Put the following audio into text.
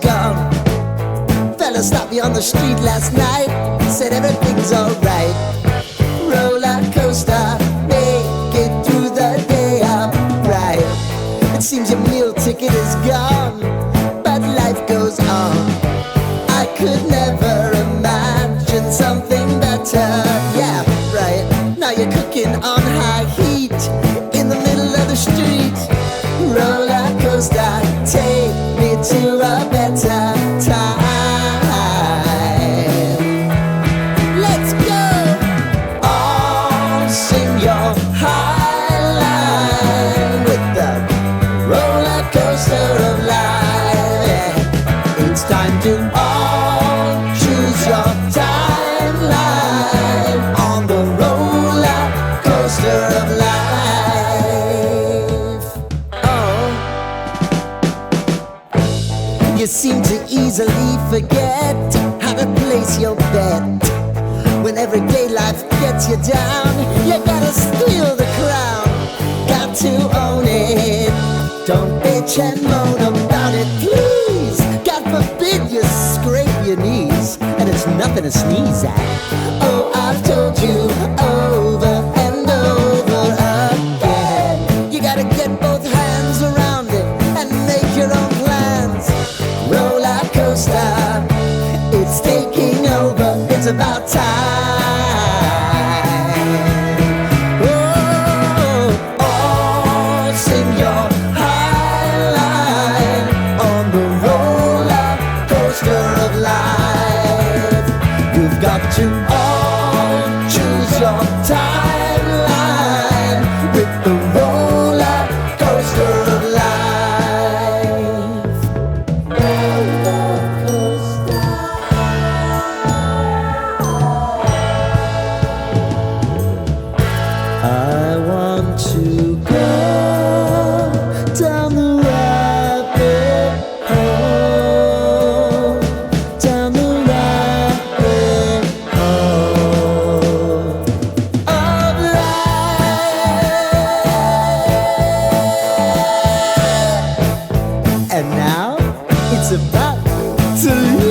gone. Fella stopped me on the street last night, said everything's alright. Roller coaster, make it through the day upright. It seems your meal ticket is gone, but life goes on. I could never imagine something better. Yeah, right. Now you're cooking on high heat in the middle of the street. Roller coaster, take me to a better time. Let's go! All sing your high line with the roller coaster of life. Yeah. It's time to all choose your timeline on the roller coaster of life. Oh, you seem to easily forget how to place your bet. When everyday life gets you down, you gotta steal the crown. Got to own it. Don't bitch and moan about it, please. God forbid you scrape your knees, and it's nothing to sneeze at. Oh, I've told you over and over again, you gotta get both hands around it and make your own plans. Roller coaster, it's taking over, it's about time. Oh, all sing your high line on the roller coaster of life. You've got to all choose your timeline with the roller coaster of life. Roller coaster. I want to go down the rabbit hole, down the rabbit hole of life. And now it's about to leave.